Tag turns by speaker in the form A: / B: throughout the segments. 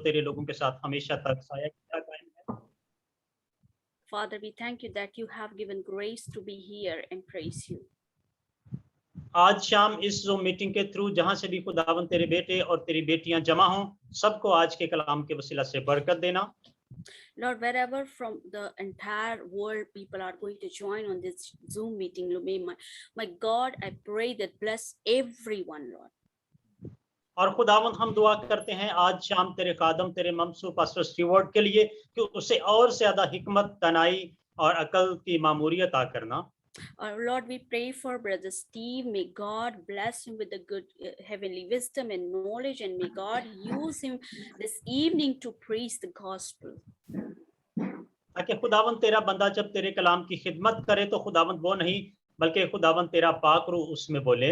A: तेरे लोगों के साथ हमेशा तक साया किया कायम है।
B: Father, we thank you that you have given grace to be here and praise you.
A: आज शाम इस ज़ूम मीटिंग के थ्रू जहां से भी खुदावन तेरे बेटे और तेरी बेटियां जमा हों, सबको आज के कलाम के वसीला से बरकत देना।
B: Lord, wherever from the entire world people are going to join on this Zoom meeting, Lord, my God, I pray that bless everyone, Lord.
A: और खुदावन हम दुआ करते हैं आज शाम तेरे कादम तेरे ममसू पास्टर स्टीवर्ट के लिए कि उसे और ज्यादा हिकमत, तनाई और अकल की मामूरियत अता करना।
B: Lord, we pray for Brother Steve. May God bless him with the good heavenly wisdom and knowledge, and may God use him this evening to preach the gospel.
A: ताकि खुदावन तेरा बंदा जब तेरे कलाम की खिदमत करे तो खुदावन वो नहीं बल्कि खुदावन तेरा पाक रूह उसमें बोले।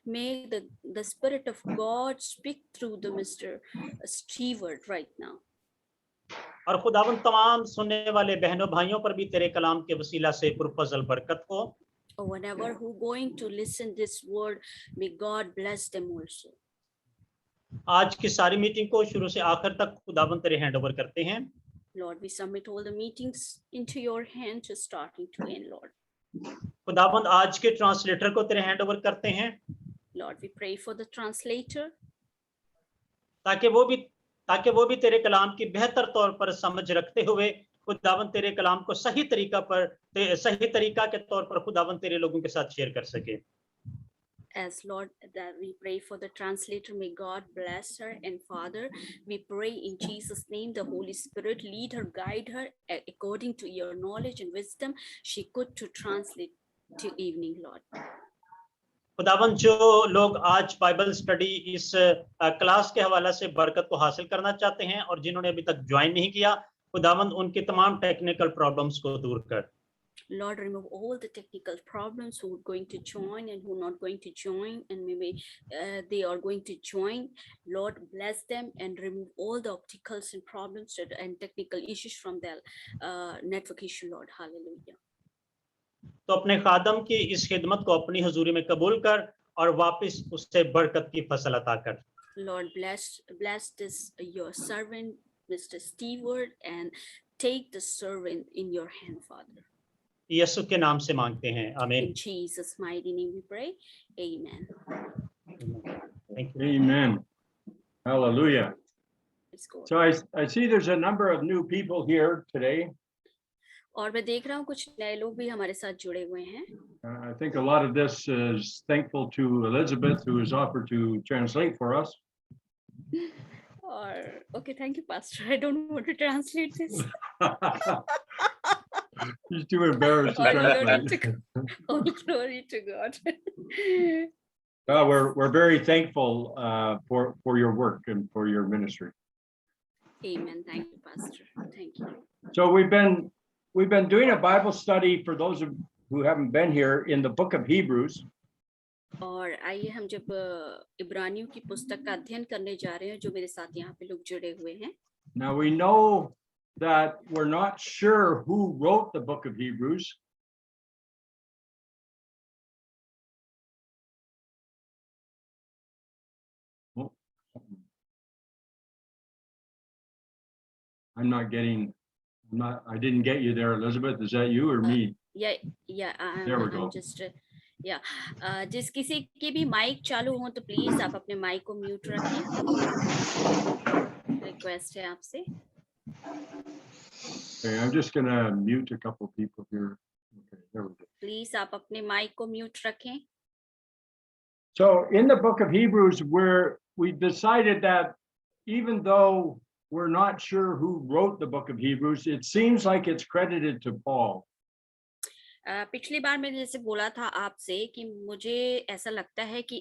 B: May the Spirit of God speak through the Mr. Stewart right now.
A: और खुदावन तमाम सुनने वाले बहनों भाइयों पर भी तेरे कलाम के वसीला से पुरफजल बरकत हो।
B: Or whenever who going to listen this word, may God bless them also.
A: आज की सारी मीटिंग को शुरू से आखिर तक खुदावन तेरे हैंड ओवर करते हैं।
B: Lord, we submit all the meetings into your hands, starting to end, Lord.
A: खुदावन आज के ट्रांसलेटर को तेरे हैंड ओवर करते हैं।
B: Lord, we pray for the translator.
A: ताकि वो भी तेरे कलाम की बेहतर तौर पर समझ रखते हुए खुदावन तेरे कलाम को सही तरीका के तौर पर खुदावन तेरे लोगों के साथ शेयर कर सके।
B: As Lord, that we pray for the translator, may God bless her, and Father, we pray in Jesus' name, the Holy Spirit lead her, guide her according to your knowledge and wisdom she could to translate to evening, Lord.
A: खुदावन जो लोग आज Bible study इस class के हवाले से बरकत को हासिल करना चाहते हैं और जिन्होंने अभी तक ज्वाइन नहीं किया, खुदावन उनके तमाम टेक्निकल प्रॉब्लम्स को दूर कर।
B: Lord, remove all the technical problems who are going to join and who are not going to join, and maybe they are going to join. Lord, bless them and remove all the obstacles and problems and technical issues from their network issue, Lord. Hallelujah.
A: तो अपने खादम की इस खिदमत को अपनी हुजूरी में कबूल कर और वापस उससे बरकत की फसल अता कर।
B: Lord, bless this your servant, Mr. Stewart, and take the servant in your hand, Father.
A: यीशु के नाम से मांगते हैं, आमीन।
B: In Jesus' mighty name we pray, amen.
A: Thank you.
C: Amen. Hallelujah.
B: Let's go.
C: So I see there's a number of new people here today.
B: और मैं देख रहा हूँ कुछ नए लोग भी हमारे साथ जुड़े हुए हैं।
C: I think a lot of this is thankful to Elizabeth, who has offered to translate for us.
B: और okay, thank you, Pastor. I don't want to translate this.
C: She's too embarrassed to
B: All glory
C: translate.
B: to God. All glory to God.
C: We're very thankful for your work and for your ministry.
B: Amen. Thank you, Pastor. Thank you.
C: So we've been doing a Bible study for those who haven't been here in the book of Hebrews.
B: और आइए हम जब इब्रानियों की पुस्तक का अध्ययन करने जा रहे हैं, जो मेरे साथ यहाँ पे लोग जुड़े हुए हैं।
C: Now we know that we're not sure who wrote the book of Hebrews. Oh. I didn't get you there, Elizabeth. Is that you or me?
B: Yeah,
C: There we go.
B: I'm just जिस किसी के भी mic चालू हो तो please आप अपने mic को म्यूट रखें। रिक्वेस्ट है आपसे।
C: Okay, I'm just gonna mute a couple people here. Okay, there we go.
B: Please आप अपने माइक को म्यूट रखें।
C: So in the book of Hebrews, we decided that even though we're not sure who wrote the book of Hebrews, it seems like it's credited to Paul.
B: पिछली बार मैंने जैसे बोला था आपसे कि मुझे ऐसा लगता है कि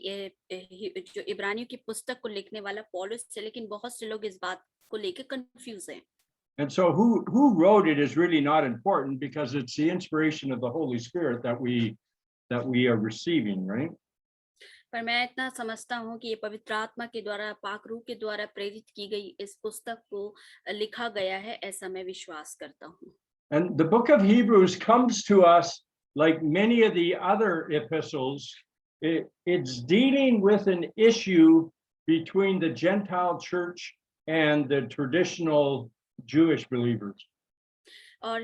B: जो इब्रानियों की पुस्तक को लिखने वाला पौलुस है, लेकिन बहुत से लोग इस बात को लेकर कंफ्यूज हैं।
C: And so who wrote it is really not important because it's the inspiration of the Holy Spirit that we are receiving, right?
B: पर मैं इतना समझता हूँ कि ये पवित्र आत्मा के द्वारा, पाक रूह के द्वारा प्रेरित की गई इस पुस्तक को लिखा गया है, ऐसा मैं विश्वास करता हूँ।
C: And the book of Hebrews comes to us like many of the other epistles. It's dealing with an issue between the Gentile church and the traditional Jewish believers.
B: और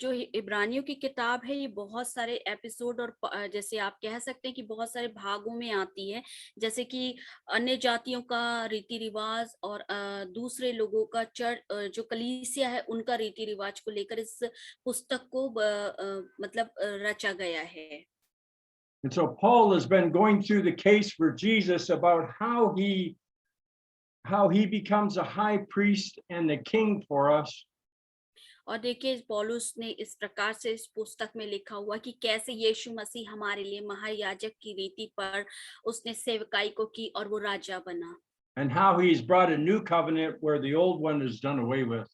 B: जो इब्रानियों की किताब है ये बहुत सारे एपिसोड और जैसे आप कह सकते हैं कि बहुत सारे भागों में आती है, जैसे कि अन्य जातियों का रीति रिवाज और दूसरे लोगों का जो कलीसिया है उनका रीति रिवाज को लेकर इस पुस्तक को मतलब रचा गया है।
C: And so Paul has been going through the case for Jesus about how he becomes a high priest and the king for us.
B: और देखिए पौलुस ने इस प्रकार से इस पुस्तक में लिखा हुआ कि कैसे यीशु मसीह हमारे लिए महायाजक की रीति पर उसने सेवकाई को की और वो राजा बना।
C: And how he's brought a new covenant where the old one is done away with.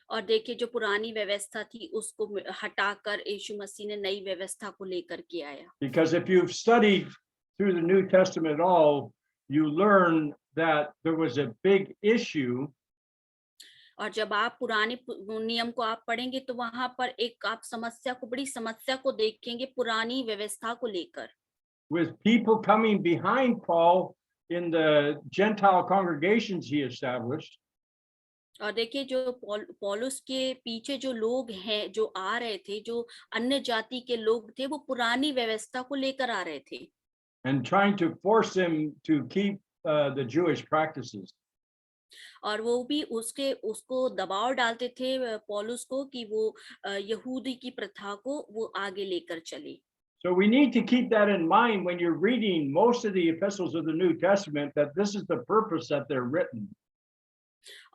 B: और देखिए जो पुरानी व्यवस्था थी उसको हटाकर यीशु मसीह ने नई व्यवस्था को लेकर के आया।
C: Because if you've studied through the New Testament at all, you learn that there was a big issue.
B: और जब आप पुराने नियम को आप पढ़ेंगे तो वहां पर एक आप बड़ी समस्या को देखेंगे पुरानी व्यवस्था को लेकर।
C: With people coming behind Paul in the Gentile congregations he established.
B: और देखिए जो पौलुस के पीछे जो लोग हैं जो आ रहे थे, जो अन्य जाति के लोग थे, वो पुरानी व्यवस्था को लेकर आ रहे थे।
C: And trying to force them to keep the Jewish practices.
B: और वो भी उसको दबाव डालते थे पौलुस को कि वो यहूदी की प्रथा को वो आगे लेकर चले।
C: So we need to keep that in mind when you're reading most of the epistles of the New Testament, that this is the purpose that they're written.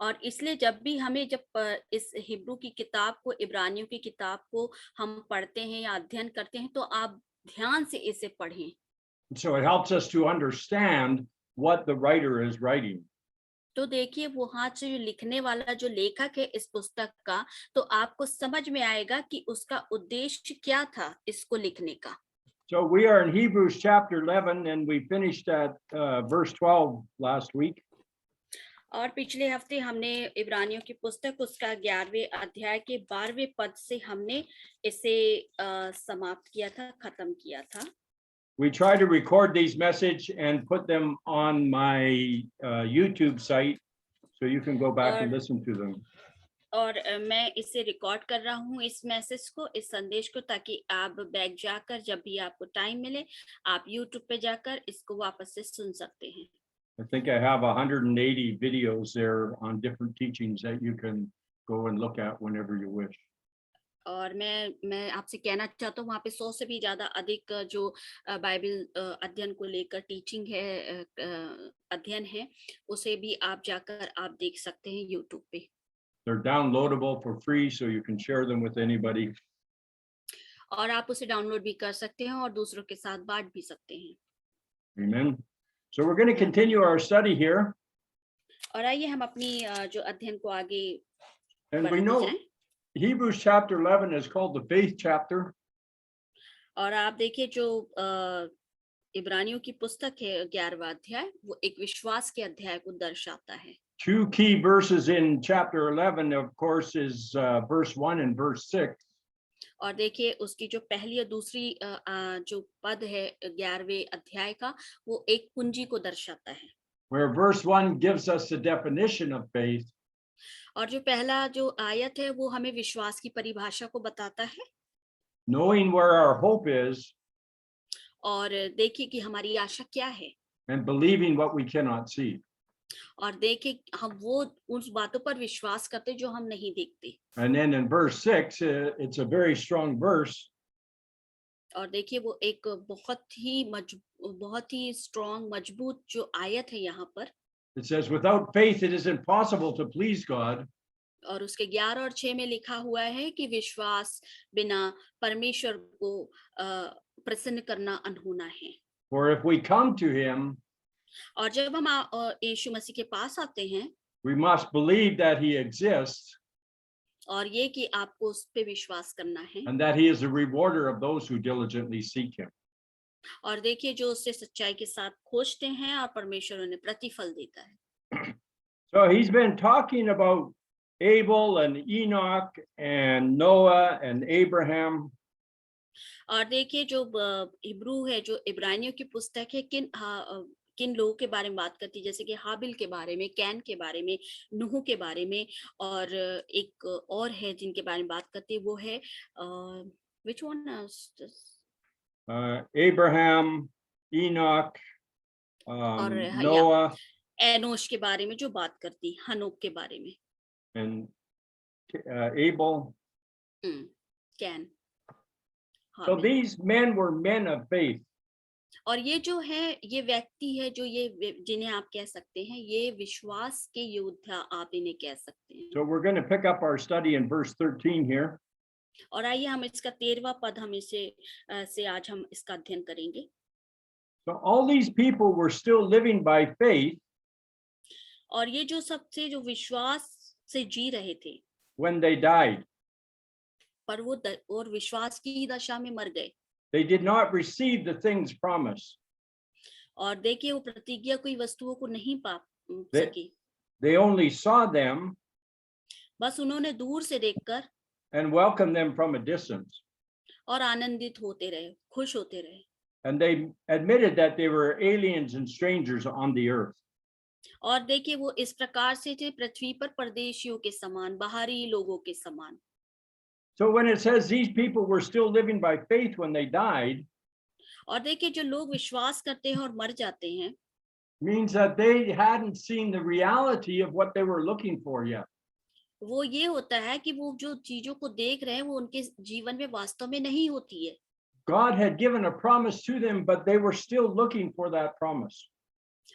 B: और इसलिए जब भी हमें इस हिब्रू की किताब को, इब्रानियों की किताब को हम पढ़ते हैं या अध्ययन करते हैं तो आप ध्यान से इसे पढ़ें।
C: So it helps us to understand what the writer is writing.
B: तो देखिए वहां से जो लिखने वाला जो लेखक है इस पुस्तक का, तो आपको समझ में आएगा कि उसका उद्देश्य क्या था इसको लिखने का।
C: So we are in Hebrews chapter 11 and we finished at verse 12 last week.
B: और पिछले हफ्ते हमने इब्रानियों की पुस्तक उसका 11वें अध्याय के 12वें पद से हमने इसे समाप्त किया था, खत्म किया था।
C: We try to record these messages and put them on my YouTube site so you can go back and listen to them.
B: और मैं इसे रिकॉर्ड कर रहा हूँ इस मैसेज को, इस संदेश को, ताकि आप बैक जाकर जब भी आपको टाइम मिले आप YouTube पे जाकर इसको वापस से सुन सकते हैं।
C: I think I have 180 videos there on different teachings that you can go and look at whenever you wish.
B: और मैं आपसे कहना चाहता हूँ वहाँ पे 100 से भी ज्यादा अधिक जो बाइबल अध्ययन को लेकर टीचिंग है, अध्ययन है, उसे भी आप जाकर आप देख सकते हैं YouTube पे।
C: They're downloadable for free so you can share them with anybody.
B: और आप उसे डाउनलोड भी कर सकते हैं और दूसरों के साथ बांट भी सकते हैं।
C: Amen. So we're going to continue our study here.
B: और आइए हम अपनी जो अध्ययन को आगे
C: And we
B: बढ़ाते
C: know
B: जाएं।
C: Hebrews chapter 11 is called the faith chapter.
B: और आप देखिए जो इब्रानियों की पुस्तक है 11वां अध्याय, वो एक विश्वास के अध्याय को दर्शाता है।
C: Two key verses in chapter 11, of course, is verse 1 and verse 6.
B: और देखिए उसकी जो पहली और दूसरी जो पद है 11वें अध्याय का, वो एक कुंजी को दर्शाता है।
C: Where verse 1 gives us the definition of faith.
B: और जो पहला जो आयत है वो हमें विश्वास की परिभाषा को बताता है।
C: Knowing where our hope is.
B: और देखिए कि हमारी आशा क्या है।
C: And believing what we cannot see.
B: और देखिए हम वो उस बातों पर विश्वास करते जो हम नहीं देखते।
C: And then in verse 6, it's a very strong verse.
B: और देखिए वो एक बहुत ही स्ट्रॉन्ग मजबूत जो आयत है यहाँ पर।
C: It says, without faith, it is impossible to please God.
B: और उसके 11 और 6 में लिखा हुआ है कि विश्वास बिना परमेश्वर को प्रसन्न करना अनहोना है।
C: For if we come to him,
B: और जब हम यीशु मसीह के पास आते हैं,
C: we must believe that he exists.
B: और ये कि आपको उस पे विश्वास करना है।
C: And that he is a rewarder of those who diligently seek him.
B: और देखिए जो उससे सच्चाई के साथ खोजते हैं और परमेश्वर उन्हें प्रतिफल देता है।
C: So he's been talking about Abel and Enoch and Noah and Abraham.
B: और देखिए जो हिब्रू है, जो इब्रानियों की पुस्तक है, किन लोगों के बारे में बात करती है, जैसे कि हाबिल के बारे में, कैन के बारे में, नूह के बारे में, और एक और है जिनके बारे में बात करती है, वो है which one?
C: Abraham, Enoch,
B: और या
C: Noah,
B: एनोश के बारे में जो बात करती, हनोक के बारे में,
C: and Abel.
B: Can,
C: So
B: Habil.
C: these men were men of faith.
B: और ये जो है, ये व्यक्ति है जो ये जिन्हें आप कह सकते हैं ये विश्वास के योद्धा आप इन्हें कह सकते हैं।
C: So we're going to pick up our study in verse 13 here.
B: और आइए हम इसका 13वां पद हम इसे से आज हम इसका अध्ययन करेंगे।
C: So all these people were still living by faith
B: और ये जो सबसे जो विश्वास से जी रहे थे
C: when they died.
B: पर वो और विश्वास की दशा में मर गए।
C: They did not receive the things promised.
B: और देखिए वो प्रतिज्ञा कोई वस्तुओं को नहीं पा सके।
C: They only saw them
B: बस उन्होंने दूर से देखकर
C: and welcomed them from a distance.
B: और आनंदित होते रहे, खुश होते रहे।
C: And they admitted that they were aliens and strangers on the earth.
B: और देखिए वो इस प्रकार से थे, पृथ्वी पर परदेशियों के समान, बाहरी लोगों के समान।
C: So when it says these people were still living by faith when they died,
B: और देखिए जो लोग विश्वास करते हैं और मर जाते हैं,
C: means that they hadn't seen the reality of what they were looking for yet.
B: वो ये होता है कि वो जो चीजों को देख रहे हैं वो उनके जीवन में वास्तव में नहीं होती है।
C: God had given a promise to them, but they were still looking for that promise.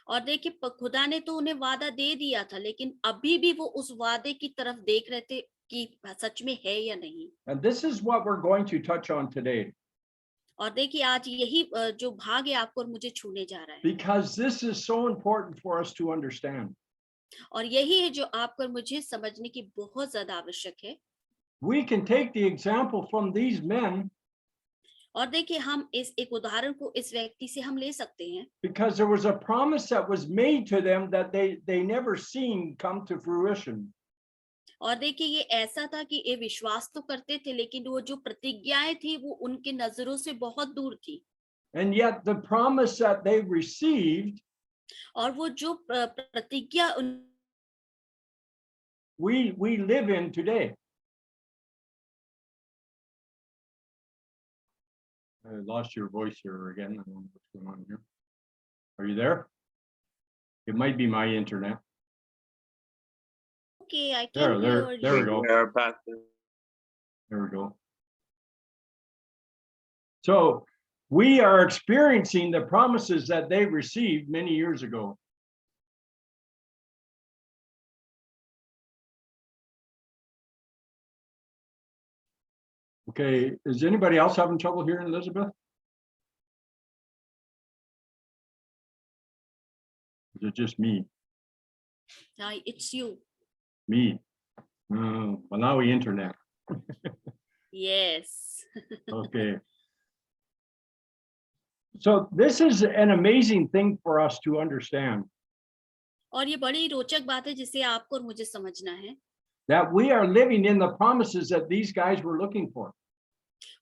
B: और देखिए खुदा ने तो उन्हें वादा दे दिया था, लेकिन अभी भी वो उस वादे की तरफ देख रहे थे कि सच में है या नहीं।
C: And this is what we're going to touch on today.
B: और देखिए आज यही जो भाग है आपको और मुझे छूने जा रहा है,
C: Because this is so important for us to understand.
B: और यही है जो आपको और मुझे समझने की बहुत ज्यादा आवश्यक है।
C: We can take the example from these men
B: और देखिए हम इस एक उदाहरण को इस व्यक्ति से हम ले सकते हैं,
C: because there was a promise that was made to them that they never seen come to fruition.
B: और देखिए ये ऐसा था कि ये विश्वास तो करते थे, लेकिन वो जो प्रतिज्ञाएं थी वो उनके नजरों से बहुत दूर थी।
C: And yet the promise that they received,
B: और वो जो प्रतिज्ञा
C: we live in today. I lost your voice here again. I don't know what's going on here. Are you there? It might be my internet.
B: Okay, I can hear
C: There we
B: you.
C: go.
D: We're back.
C: There we go. So we are experiencing the promises that they received many years ago. Okay, is anybody else having trouble hearing Elizabeth? Is it just me?
B: It's you.
C: Me. Malawi internet.
B: Yes.
C: Okay. So this is an amazing thing for us to understand,
B: और ये बड़ी रोचक बात है जिसे आपको और मुझे समझना है,
C: that we are living in the promises that these guys were looking for.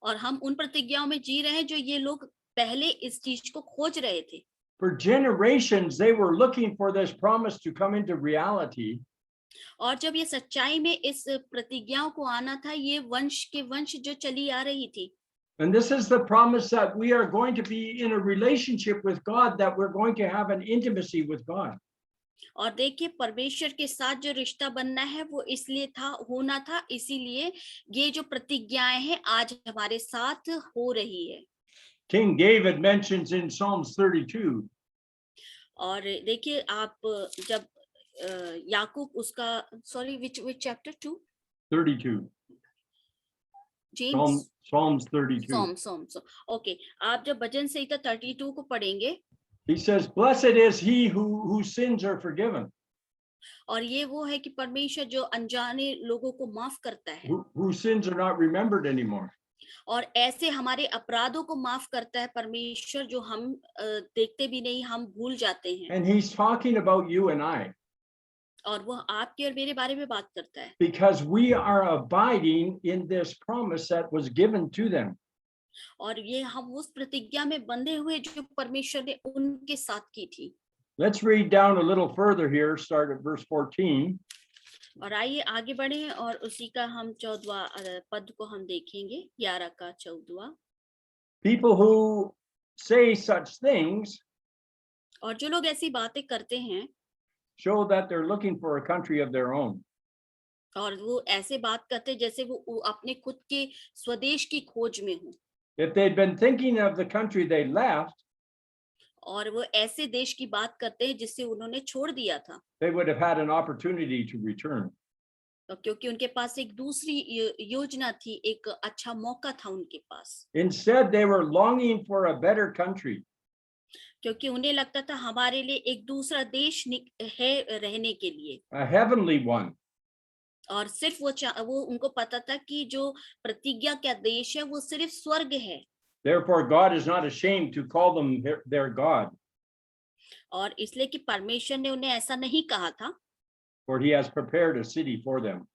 B: और हम उन प्रतिज्ञाओं में जी रहे हैं जो ये लोग पहले इस चीज को खोज रहे थे।
C: For generations, they were looking for this promise to come into reality.
B: और जब ये सच्चाई में इस प्रतिज्ञाओं को आना था, ये वंश के वंश जो चली आ रही थी,
C: And this is the promise that we are going to be in a relationship with God, that we're going to have an intimacy with God.
B: और देखिए परमेश्वर के साथ जो रिश्ता बनना है वो इसलिए था, होना था, इसीलिए ये जो प्रतिज्ञाएं हैं आज हमारे साथ हो रही है।
C: King David mentions in Psalms 32.
B: और देखिए आप जब याकूब उसका which chapter 2?
C: 32.
B: James.
C: Psalms 32.
B: Psalms. Okay, आप जब भजन संहिता 32 को पढ़ेंगे,
C: He says, "Blessed is he whose sins are forgiven."
B: और ये वो है कि परमेश्वर जो अनजाने लोगों को माफ करता है,
C: Whose sins are not remembered anymore.
B: और ऐसे हमारे अपराधों को माफ करता है परमेश्वर, जो हम देखते भी नहीं, हम भूल जाते हैं।
C: And he's talking about you and I.
B: और वो आपके और मेरे बारे में बात करता है,
C: Because we are abiding in this promise that was given to them.
B: और ये हम उस प्रतिज्ञा में बंधे हुए जो परमेश्वर ने उनके साथ की थी।
C: Let's read down a little further here, start at verse 14.
B: और आइए आगे बढ़े और उसी का हम 14वां पद को हम देखेंगे, 11 का 14वां।
C: People who say such things
B: और जो लोग ऐसी बातें करते हैं
C: show that they're looking for a country of their own.
B: और वो ऐसे बात करते हैं जैसे वो अपने खुद के स्वदेश की खोज में हो,
C: If they'd been thinking of the country they left,
B: और वो ऐसे देश की बात करते हैं जिसे उन्होंने छोड़ दिया था,
C: they would have had an opportunity to return.
B: तो क्योंकि उनके पास एक दूसरी योजना थी, एक अच्छा मौका था उनके पास,
C: Instead, they were longing for a better country.
B: क्योंकि उन्हें लगता था हमारे लिए एक दूसरा देश है रहने के लिए,
C: A heavenly one.
B: और सिर्फ वो उनको पता था कि जो प्रतिज्ञा का देश है वो सिर्फ स्वर्ग है,
C: Therefore, God is not ashamed to call them their God,
B: और इसलिए कि परमेश्वर ने उन्हें ऐसा नहीं कहा था,
C: for he has prepared a city for them.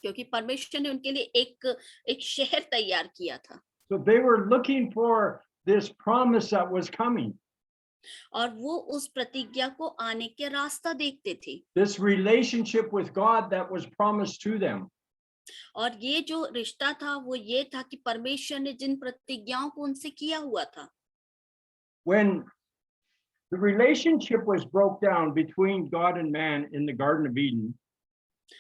B: क्योंकि परमेश्वर ने उनके लिए एक शहर तैयार किया था।
C: So they were looking for this promise that was coming,
B: और वो उस प्रतिज्ञा को आने के रास्ता देखते थे,
C: this relationship with God that was promised to them.
B: और ये जो रिश्ता था वो ये था कि परमेश्वर ने जिन प्रतिज्ञाओं को उनसे किया हुआ था।
C: When the relationship was broke down between God and man in the Garden of Eden,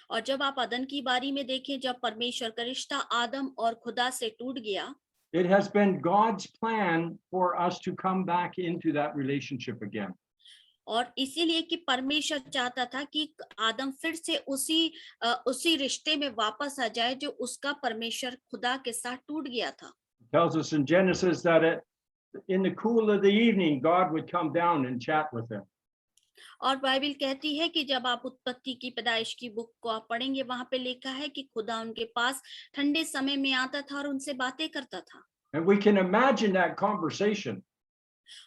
B: और जब आप अदन की बारी में देखें, जब परमेश्वर का रिश्ता आदम और खुदा से टूट गया,
C: it has been God's plan for us to come back into that relationship again.
B: और इसीलिए कि परमेश्वर चाहता था कि आदम फिर से उसी रिश्ते में वापस आ जाए जो उसका परमेश्वर खुदा के साथ टूट गया था।
C: It tells us in Genesis that in the cool of the evening, God would come down and chat with them.
B: और बाइबल कहती है कि जब आप उत्पत्ति की पैदाइश की बुक को आप पढ़ेंगे, वहां पे लिखा है कि खुदा उनके पास ठंडे समय में आता था और उनसे बातें करता था।
C: And we can imagine that conversation.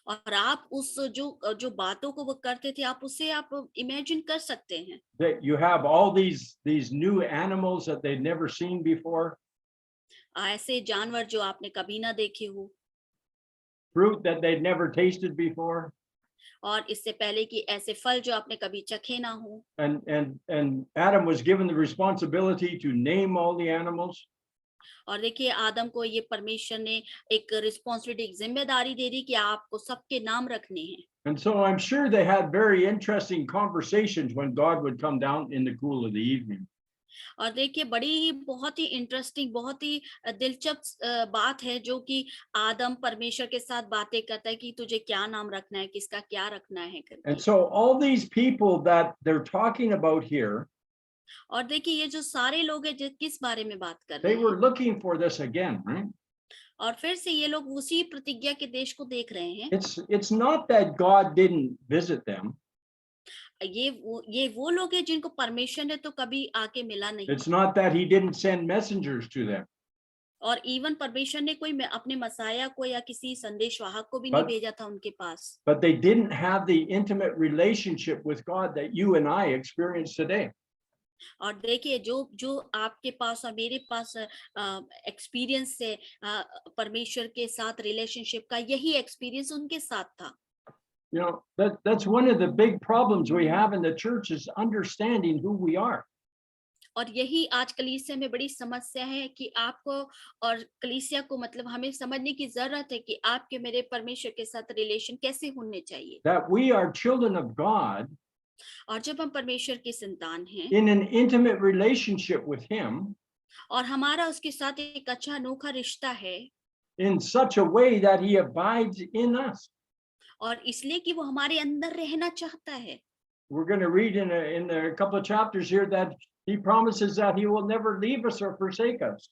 B: और आप उस जो बातों को वो करते थे, आप उसे आप इमेजिन कर सकते हैं,
C: That you have all these new animals that they'd never seen before,
B: ऐसे जानवर जो आपने कभी ना देखे हो,
C: fruit that they'd never tasted before,
B: और इससे पहले कि ऐसे फल जो आपने कभी चखे ना हो।
C: and Adam was given the responsibility to name all the animals.
B: और देखिए आदम को ये परमेश्वर ने एक रिस्पॉन्सिबिलिटी, एक जिम्मेदारी दे दी कि आपको सबके नाम रखने हैं।
C: And so I'm sure they had very interesting conversations when God would come down in the cool of the evening.
B: और देखिए बहुत ही इंटरेस्टिंग, बहुत ही दिलचस्प बात है जो कि आदम परमेश्वर के साथ बातें करता है कि तुझे क्या नाम रखना है, किसका क्या रखना है करके।
C: And so all these people that they're talking about here,
B: और देखिए ये जो सारे लोग हैं जो किस बारे में बात कर
C: they
B: रहे
C: were
B: हैं,
C: looking for this again, right?
B: और फिर से ये लोग उसी प्रतिज्ञा के देश को देख रहे हैं।
C: It's not that God didn't visit them.
B: ये वो लोग हैं जिनको परमेश्वर ने तो कभी आके मिला नहीं,
C: It's not that he didn't send messengers to them.
B: और इवन परमेश्वर ने कोई अपने मसाया को या किसी संदेशवाहक को भी नहीं भेजा था उनके पास,
C: But they didn't have the intimate relationship with God that you and I experience today.
B: और देखिए जो आपके पास और मेरे पास एक्सपीरियंस है परमेश्वर के साथ रिलेशनशिप का, यही एक्सपीरियंस उनके साथ था।
C: You know, that's one of the big problems we have in the church is understanding who we are.
B: और यही आज कलीसिया में बड़ी समस्या है कि आपको और कलीसिया को मतलब हमें समझने की जरूरत है कि आपके मेरे परमेश्वर के साथ रिलेशन कैसे होने चाहिए।
C: That we are children of God
B: और जब हम परमेश्वर की संतान हैं
C: in an intimate relationship with him
B: और हमारा उसके साथ एक अच्छा अनोखा रिश्ता है,
C: in such a way that he abides in us.
B: और इसलिए कि वो हमारे अंदर रहना चाहता है।
C: We're going to read in a couple of chapters here that he promises that he will never leave us or forsake us.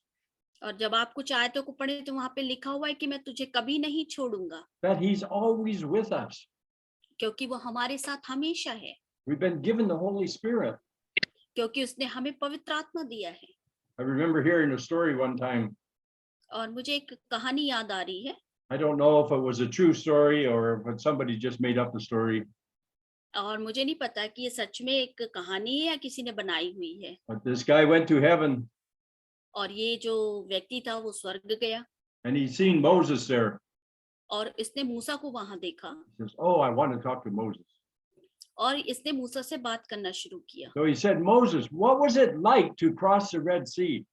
B: और जब आप कुछ आयतों को पढ़े तो वहां पे लिखा हुआ है कि मैं तुझे कभी नहीं छोड़ूंगा,
C: That he's always with us.
B: क्योंकि वो हमारे साथ हमेशा है,
C: We've been given the Holy Spirit.
B: क्योंकि उसने हमें पवित्र आत्मा दिया है।
C: I remember hearing a story one time.
B: और मुझे एक कहानी याद आ रही है,
C: I don't know if it was a true story or if somebody just made up the story.
B: और मुझे नहीं पता कि ये सच में एक कहानी है या किसी ने बनाई हुई है।
C: But this guy went to heaven
B: और ये जो व्यक्ति था वो स्वर्ग गया,
C: and he seen Moses there.
B: और इसने मूसा को वहां देखा
C: He says, oh, I want to talk to Moses.
B: और इसने मूसा से बात करना शुरू किया
C: So he said, Moses, what was it like to cross the Red Sea?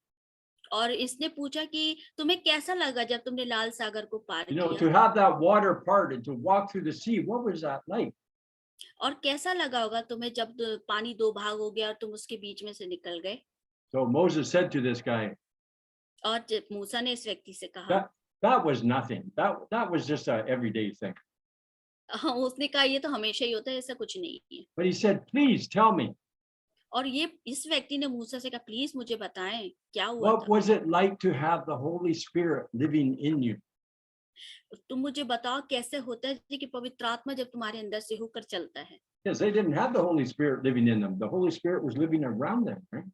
B: और इसने पूछा कि तुम्हें कैसा लगा जब तुमने लाल सागर को पार
C: You know,
B: किया
C: to have that water parted, to walk through the sea, what was that like?
B: और कैसा लगा होगा तुम्हें जब पानी दो भाग हो गया और तुम उसके बीच में से निकल गए
C: So Moses said to this guy,
B: और मूसा ने इस व्यक्ति से कहा
C: that was nothing. That was just a everyday thing.
B: हाँ उसने कहा ये तो हमेशा ही होता है ऐसा कुछ नहीं है
C: But he said, please tell me,
B: और ये इस व्यक्ति ने मूसा से कहा प्लीज मुझे बताएं क्या हुआ
C: what
B: था
C: was it like to have the Holy Spirit living in you?
B: तुम मुझे बताओ कैसे होता है कि पवित्र आत्मा जब तुम्हारे अंदर से होकर चलता है
C: Yes, they didn't have the Holy Spirit living in them. The Holy Spirit was living around them, right?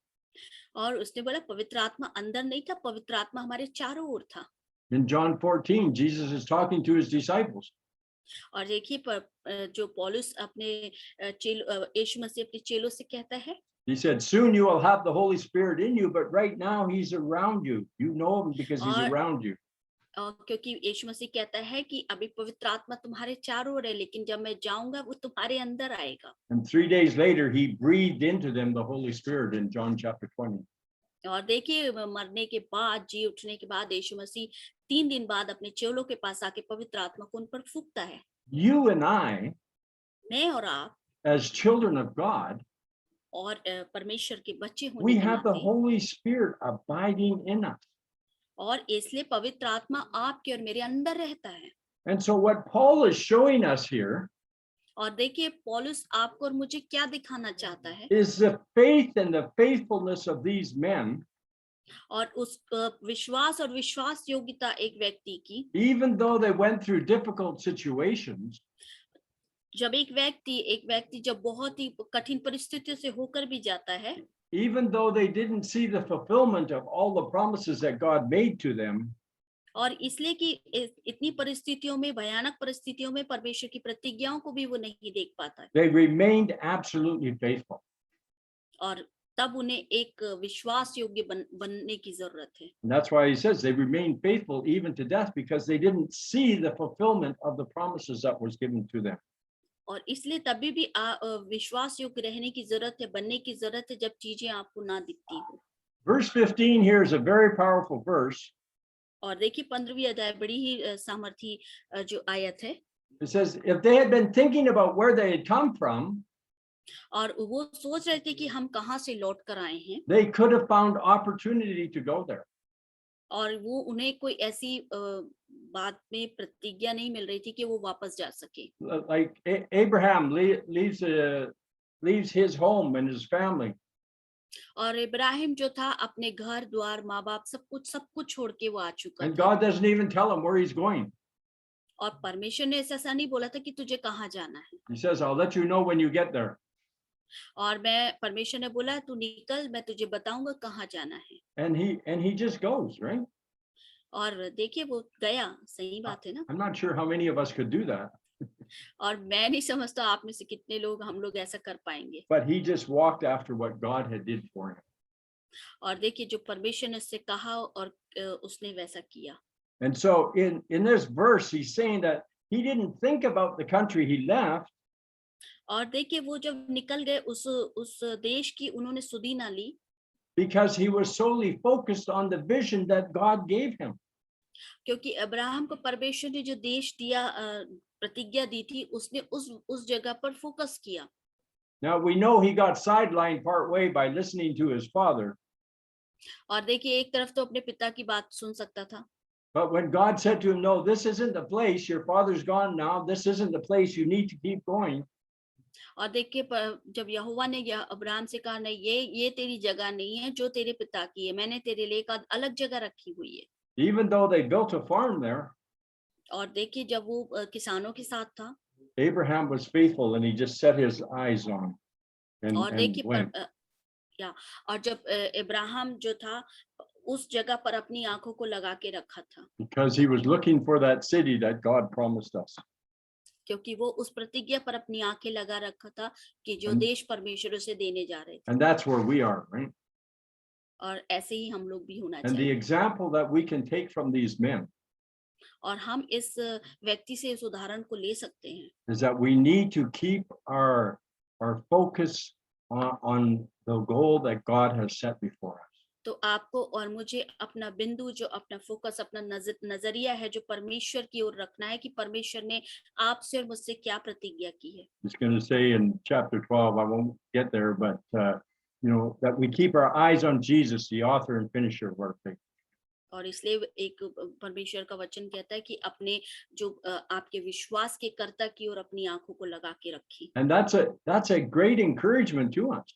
B: और उसने बोला पवित्र आत्मा अंदर नहीं था पवित्र आत्मा हमारे चारों ओर था
C: In John 14, Jesus is talking to his disciples.
B: और देखिए जो पौलुस अपने यीशु मसीह अपने चेलों से कहता है
C: He said, soon you will have the Holy Spirit in you, but right now he's around you. You know him because he's around you.
B: क्योंकि यीशु मसीह कहता है कि अभी पवित्र आत्मा तुम्हारे चारों ओर है लेकिन जब मैं जाऊंगा वो तुम्हारे अंदर आएगा
C: And 3 days later, he breathed into them the Holy Spirit in John chapter 20.
B: और देखिए मरने के बाद जी उठने के बाद यीशु मसीह 3 दिन बाद अपने चेलों के पास आके पवित्र आत्मा को उन पर फूंकता है
C: You and I,
B: मैं और आप
C: as children of God,
B: और परमेश्वर के बच्चे होने
C: we
B: के
C: have the
B: नाते
C: Holy Spirit abiding in us.
B: और इसलिए पवित्र आत्मा आपके और मेरे अंदर रहता है
C: And so what Paul is showing us here
B: और देखिए पौलुस आपको और मुझे क्या दिखाना चाहता है
C: is the faith and the faithfulness of these men,
B: और उस विश्वास और विश्वास योग्यता एक व्यक्ति की
C: even though they went through difficult situations,
B: जब एक व्यक्ति जब बहुत ही कठिन परिस्थितियों से होकर भी जाता है
C: even though they didn't see the fulfillment of all the promises that God made to them,
B: और इसलिए कि इतनी परिस्थितियों में भयानक परिस्थितियों में परमेश्वर की प्रतिज्ञाओं को भी वो नहीं देख पाता है
C: they remained absolutely faithful.
B: और तब उन्हें एक विश्वास योग्य बनने की जरूरत है
C: And that's why he says they remained faithful even to death because they didn't see the fulfillment of the promises that was given to them.
B: और इसलिए तभी भी विश्वास योग्य रहने की जरूरत है बनने की जरूरत है जब चीजें आपको ना दिखती हो
C: Verse 15 here is a very powerful verse.
B: और देखिए 15वीं अध्याय बड़ी ही सामर्थी जो आयत है
C: It says, if they had been thinking about where they had come from,
B: और वो सोच रहे थे कि हम कहाँ से लौट कर आए हैं
C: they could have found opportunity to go there.
B: और वो उन्हें कोई ऐसी बात में प्रतिज्ञा नहीं मिल रही थी कि वो वापस जा सके
C: Like Abraham leaves his home and his family.
B: और इब्राहिम जो था अपने घर द्वार माँ बाप सब कुछ छोड़ के वो आ चुका
C: And
B: था
C: God doesn't even tell him where he's going.
B: और परमेश्वर ने ऐसा नहीं बोला था कि तुझे कहाँ जाना है
C: He says, I'll let you know when you get there.
B: और मैं परमेश्वर ने बोला तू निकल मैं तुझे बताऊंगा कहाँ जाना है
C: And he just goes, right?
B: और देखिए वो गया सही बात है ना
C: I'm not sure how many of us could do that,
B: और मैं नहीं समझता आप में से कितने लोग हम लोग ऐसा कर पाएंगे
C: but he just walked after what God had did for him.
B: और देखिए जो परमेश्वर ने उससे कहा और उसने वैसा किया
C: And so in this verse, he's saying that he didn't think about the country he left.
B: और देखिए वो जब निकल गए उस देश की उन्होंने सुधी ना ली
C: Because he was solely focused on the vision that God gave him.
B: क्योंकि अब्राहम को परमेश्वर ने जो देश दिया प्रतिज्ञा दी थी उसने उस जगह पर फोकस किया
C: Now we know he got sidelined part way by listening to his father.
B: और देखिए एक तरफ तो अपने पिता की बात सुन सकता था
C: But when God said to him, no, this isn't the place, your father's gone now, this isn't the place, you need to keep going.
B: और देखिए जब यहोवा ने अब्राहम से कहा नहीं ये तेरी जगह नहीं है जो तेरे पिता की है मैंने तेरे लिए एक अलग जगह रखी हुई है
C: Even though they built a farm there,
B: और देखिए जब वो किसानों के साथ था
C: Abraham was faithful and he just set his eyes on
B: और
C: and
B: देखिए
C: went.
B: और जब इब्राहिम जो था उस जगह पर अपनी आंखों को लगा के रखा था
C: Because he was looking for that city that God promised us.
B: क्योंकि वो उस प्रतिज्ञा पर अपनी आंखें लगा रखा था कि जो देश परमेश्वर उसे देने जा रहे थे
C: And that's where we are, right?
B: और ऐसे ही हम लोग भी होना
C: And the
B: चाहिए
C: example that we can take from these men
B: और हम इस व्यक्ति से इस उदाहरण को ले सकते हैं
C: is that we need to keep our focus on the goal that God has set before us.
B: तो आपको और मुझे अपना बिंदु जो अपना फोकस अपना नजरिया है जो परमेश्वर की ओर रखना है कि परमेश्वर ने आपसे और मुझसे क्या प्रतिज्ञा की है
C: It's going to say in chapter 12, I won't get there, but that we keep our eyes on Jesus, the author and finisher of our faith.
B: और इसलिए एक परमेश्वर का वचन कहता है कि अपने जो आपके विश्वास के कर्ता की ओर अपनी आंखों को लगा के रखें
C: And that's a great encouragement to us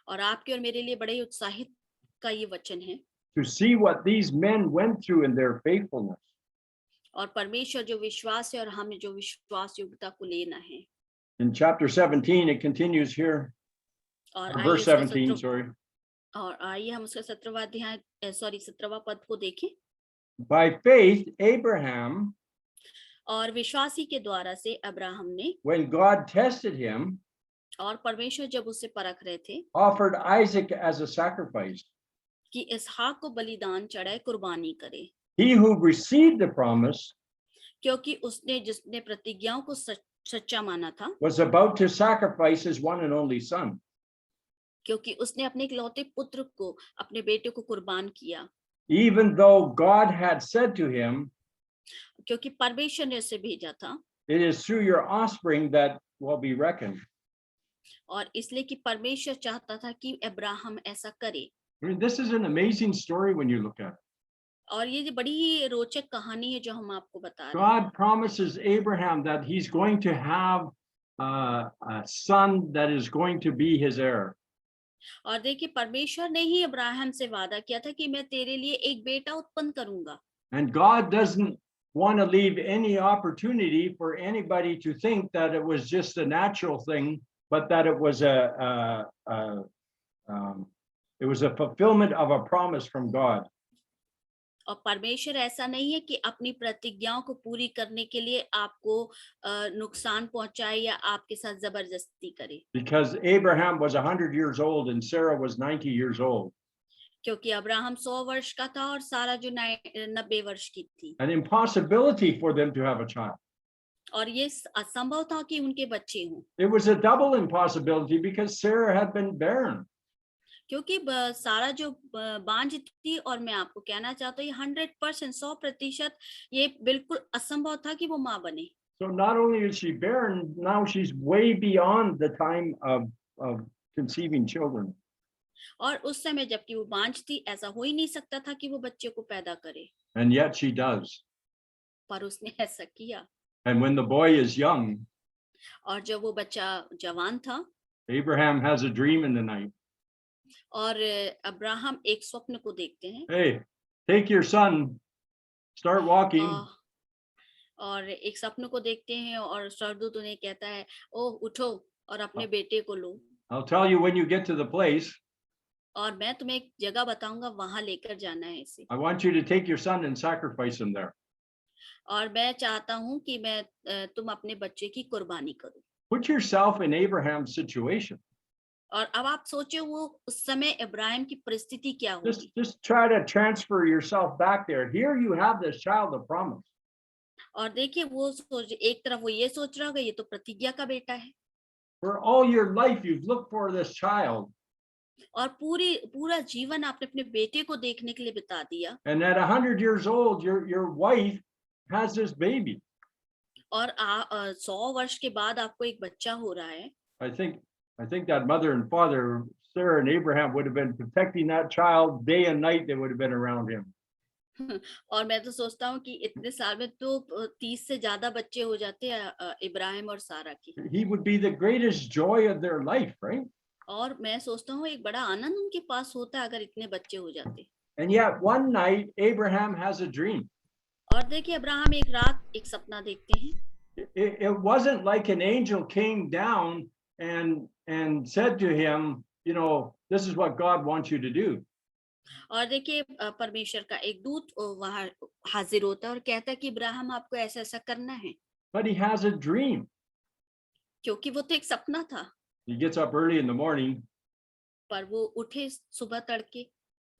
B: और आपके और मेरे लिए बड़े ही उत्साहित का ये वचन है
C: to see what these men went through in their faithfulness.
B: और परमेश्वर जो विश्वास है और हमें जो विश्वास योग्यता को लेना है
C: In chapter 17, it continues here,
B: और
C: or verse 17, sorry.
B: और आइए हम उसका 17वां अध्याय 17वां पद को देखें
C: By faith, Abraham,
B: और विश्वासी के द्वारा से अब्राहम ने
C: when God tested him,
B: और परमेश्वर जब उससे परख रहे थे
C: offered Isaac as a sacrifice.
B: कि इसहाक को बलिदान चढ़ाए कुर्बानी करे
C: He who received the promise
B: क्योंकि उसने जिसने प्रतिज्ञाओं को सच्चा माना था
C: was about to sacrifice his one and only son.
B: क्योंकि उसने अपने इकलौते पुत्र को अपने बेटे को कुर्बान किया
C: Even though God had said to him,
B: क्योंकि परमेश्वर ने उसे भेजा था
C: it is through your offspring that will be reckoned.
B: और इसलिए कि परमेश्वर चाहता था कि अब्राहम ऐसा करे
C: I mean, this is an amazing story when you look at it.
B: और ये बड़ी ही रोचक कहानी है जो हम आपको बता रहे हैं
C: God promises Abraham that he's going to have a son that is going to be his heir.
B: और देखिए परमेश्वर ने ही अब्राहम से वादा किया था कि मैं तेरे लिए एक बेटा उत्पन्न करूंगा
C: And God doesn't want to leave any opportunity for anybody to think that it was just a natural thing, but that it was a fulfillment of a promise from God.
B: और परमेश्वर ऐसा नहीं है कि अपनी प्रतिज्ञाओं को पूरी करने के लिए आपको नुकसान पहुंचाए या आपके साथ जबरदस्ती करे
C: Because Abraham was 100 years old and Sarah was 90 years old.
B: क्योंकि अब्राहम 100 वर्ष का था और सारा जो 90 वर्ष की थी
C: An impossibility for them to have a child.
B: और ये असंभव था कि उनके बच्चे हों
C: It was a double impossibility because Sarah had been barren.
B: क्योंकि सारा जो बांझ थी और मैं आपको कहना चाहता हूँ 100% 100% ये बिल्कुल असंभव था कि वो माँ बने
C: So not only is she barren, now she's way beyond the time of conceiving children.
B: और उस समय जबकि वो बांझ थी ऐसा हो ही नहीं सकता था कि वो बच्चे को पैदा करे
C: And yet she does.
B: पर उसने ऐसा किया
C: And when the boy is young,
B: और जब वो बच्चा जवान था
C: Abraham has a dream in the night.
B: और अब्राहम एक स्वप्न को देखते हैं
C: Hey, take your son, start walking.
B: और एक स्वप्न को देखते हैं और स्वर्गदूत उन्हें कहता है ओह उठो और अपने बेटे को लो
C: I'll tell you when you get to the place.
B: और मैं तुम्हें एक जगह बताऊंगा वहां लेकर जाना है इसे
C: I want you to take your son and sacrifice him there.
B: और मैं चाहता हूं कि मैं तुम अपने बच्चे की कुर्बानी करो
C: Put yourself in Abraham's situation.
B: और अब आप सोचो वो उस समय इब्राहिम की परिस्थिति क्या होगी
C: Just try to transfer yourself back there. Here you have this child of promise.
B: और देखिए वो सोच एक तरफ वो ये सोच रहा होगा ये तो प्रतिज्ञा का बेटा है
C: For all your life you've looked for this child.
B: और पूरा जीवन आपने अपने बेटे को देखने के लिए बिता दिया
C: And at 100 years old, your wife has this baby.
B: और 100 वर्ष के बाद आपको एक बच्चा हो रहा है
C: I think that mother and father, Sarah and Abraham, would have been protecting that child day and night. They would have been around him.
B: और मैं तो सोचता हूँ कि इतने साल में तो 30 से ज्यादा बच्चे हो जाते हैं इब्राहिम और सारा की
C: He would be the greatest joy of their life, right?
B: और मैं सोचता हूँ एक बड़ा आनंद उनके पास होता अगर इतने बच्चे हो जाते
C: And yet one night Abraham has a dream.
B: और देखिए अब्राहम एक रात एक सपना देखते हैं
C: It wasn't like an angel came down and said to him, this is what God wants you to do.
B: और देखिए परमेश्वर का एक दूत वहां हाजिर होता है और कहता है कि इब्राहिम आपको ऐसा ऐसा करना है
C: But he has a dream.
B: क्योंकि वो तो एक सपना था
C: He gets up early in the morning.
B: पर वो उठे सुबह तड़के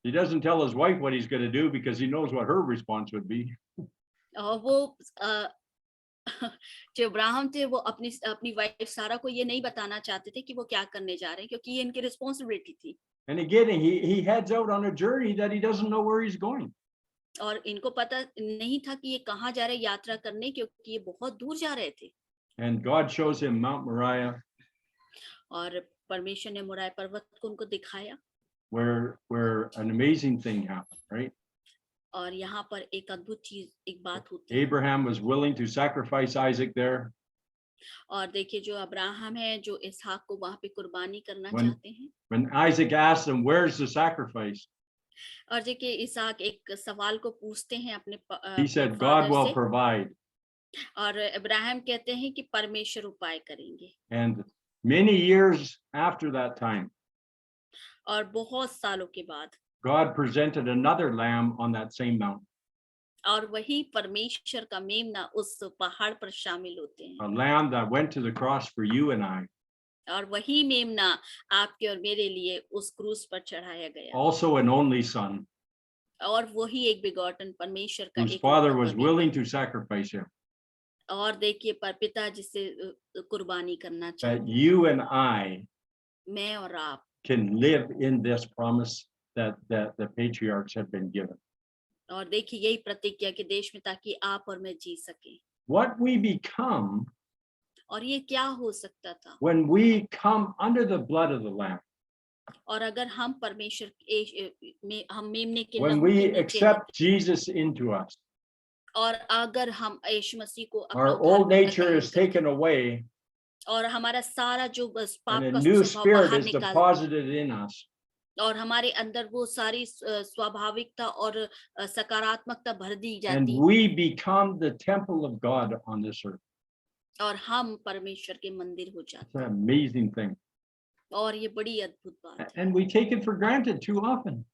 C: He doesn't tell his wife what he's going to do because he knows what her response would be.
B: और वो जो अब्राहम थे वो अपनी अपनी वाइफ सारा को ये नहीं बताना चाहते थे कि वो क्या करने जा रहे हैं, क्योंकि ये इनकी रिस्पॉन्सिबिलिटी थी।
C: And again, he heads out on a journey that he doesn't know where he's going.
B: और इनको पता नहीं था कि ये कहाँ जा रहे हैं यात्रा करने, क्योंकि ये बहुत दूर जा रहे थे।
C: And God shows him Mount Moriah,
B: और परमेश्वर ने मोराय पर्वत को उनको दिखाया,
C: where an amazing thing happened, right?
B: और यहाँ पर एक अद्भुत चीज, एक बात होती है।
C: Abraham was willing to sacrifice Isaac there.
B: और देखिए जो अब्राहम है, जो इसहाक को वहां पे कुर्बानी करना
C: When-
B: चाहते हैं।
C: When Isaac asked him, "Where's the sacrifice?"
B: और देखिए इसहाक एक सवाल को पूछते हैं अपने
C: He said, "God
B: father
C: will
B: से,
C: provide."
B: और अब्राहम कहते हैं कि परमेश्वर उपाय करेंगे।
C: And many years after that time,
B: और बहुत सालों के बाद
C: God presented another lamb on that same mountain,
B: और वही परमेश्वर का मेमना उस पहाड़ पर शामिल होते हैं,
C: a lamb that went to the cross for you and I,
B: और वही मेमना आपके और मेरे लिए उस क्रूस पर चढ़ाया गया,
C: also an only son,
B: और वही एक बिगॉटन परमेश्वर का
C: whose
B: एक
C: father
B: लौता
C: was
B: बेटा।
C: willing to sacrifice him,
B: और देखिए पर पिता जिसे कुर्बानी करना
C: that
B: चाहिए,
C: you and I
B: मैं और आप
C: can live in this promise that the patriarchs have been given.
B: और देखिए यही प्रतिज्ञा के देश में, ताकि आप और मैं जी सके।
C: What we become
B: और ये क्या हो सकता था,
C: when we come under the blood of the Lamb,
B: और अगर हम परमेश्वर में हम मेमने के
C: when
B: लहू
C: we
B: के नीचे हैं,
C: accept Jesus into us,
B: और अगर हम यीशु मसीह को अपना
C: our old
B: उद्धारकर्ता
C: nature
B: ग्रहण
C: is
B: करते हैं,
C: taken away
B: और हमारा सारा जो बस पाप
C: and a
B: का
C: new
B: स्वभाव
C: spirit
B: बाहर
C: is
B: निकाल,
C: deposited in us.
B: और हमारे अंदर वो सारी स्वाभाविकता और सकारात्मकता भर दी
C: And
B: जाती,
C: we become the temple of God on this earth.
B: और हम परमेश्वर के मंदिर हो
C: It's
B: जाते
C: an
B: हैं।
C: amazing thing.
B: और ये बड़ी अद्भुत बात है,
C: And we take it for granted too often.